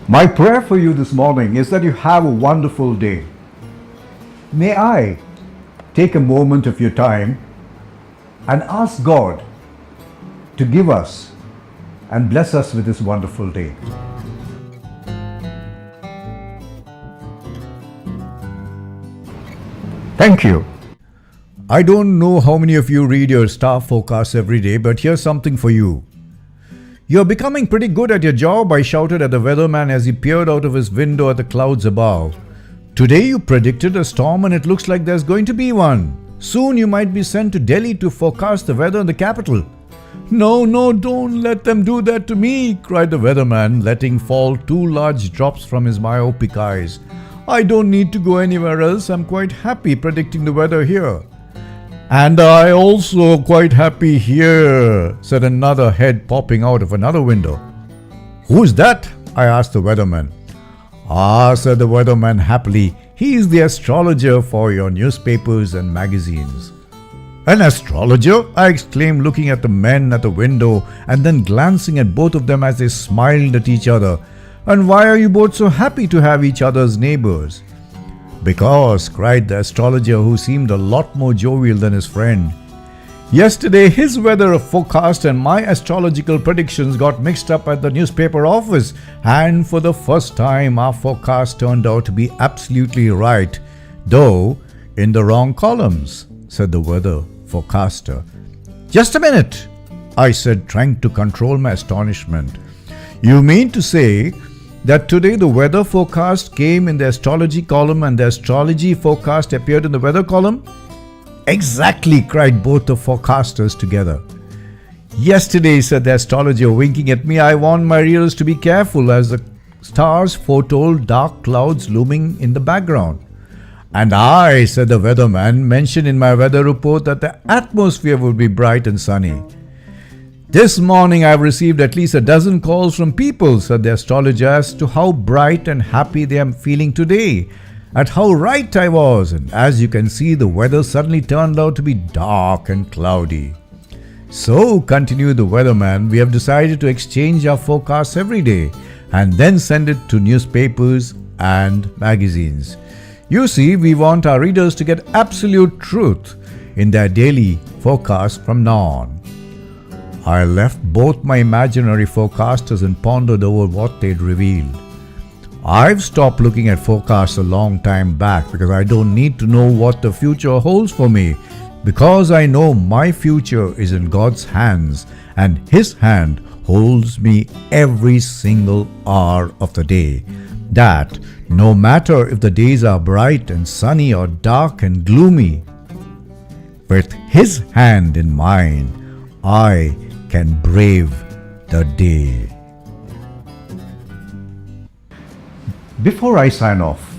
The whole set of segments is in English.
My prayer for you this morning is that you have a wonderful day. May I take a moment of your time and ask God to give us and bless us with this wonderful day. Thank you. I don't know how many of you read your star forecasts every day, but here's something for you. You're becoming pretty good at your job, I shouted at the weatherman as he peered out of his window at the clouds above. Today you predicted a storm and it looks like there's going to be one. Soon you might be sent to Delhi to forecast the weather in the capital. No, don't let them do that to me, cried the weatherman, letting fall 2 large drops from his myopic eyes. I don't need to go anywhere else. I'm quite happy predicting the weather here. And I also quite happy here, said another head popping out of another window. Who's that? I asked the weatherman. Ah, said the weatherman happily, he's the astrologer for your newspapers and magazines. An astrologer? I exclaimed, looking at the men at the window and then glancing at both of them as they smiled at each other. And why are you both so happy to have each other's neighbors? Because, cried the astrologer, who seemed a lot more jovial than his friend. Yesterday, his weather forecast and my astrological predictions got mixed up at the newspaper office, and for the first time, our forecast turned out to be absolutely right, though in the wrong columns, said the weather forecaster. Just a minute, I said, trying to control my astonishment. You mean to say that today the weather forecast came in the astrology column and the astrology forecast appeared in the weather column? Exactly, cried both the forecasters together. Yesterday, said the astrologer, winking at me, I warned my readers to be careful as the stars foretold dark clouds looming in the background. And I, said the weatherman, mentioned in my weather report that the atmosphere would be bright and sunny. This morning I've received at least a dozen calls from people, said the astrologer, as to how bright and happy they are feeling today, at how right I was, and as you can see, the weather suddenly turned out to be dark and cloudy. So, continued the weatherman, we have decided to exchange our forecasts every day and then send it to newspapers and magazines. You see, we want our readers to get absolute truth in their daily forecast from now on. I left both my imaginary forecasters and pondered over what they'd revealed. I've stopped looking at forecasts a long time back because I don't need to know what the future holds for me, because I know my future is in God's hands and His hand holds me every single hour of the day. That no matter if the days are bright and sunny or dark and gloomy, with His hand in mine, I can brave the day. Before I sign off,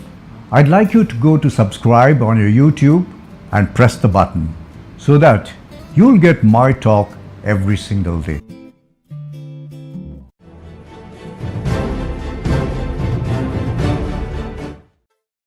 I'd like you to go to subscribe on your YouTube and press the button so that you'll get my talk every single day.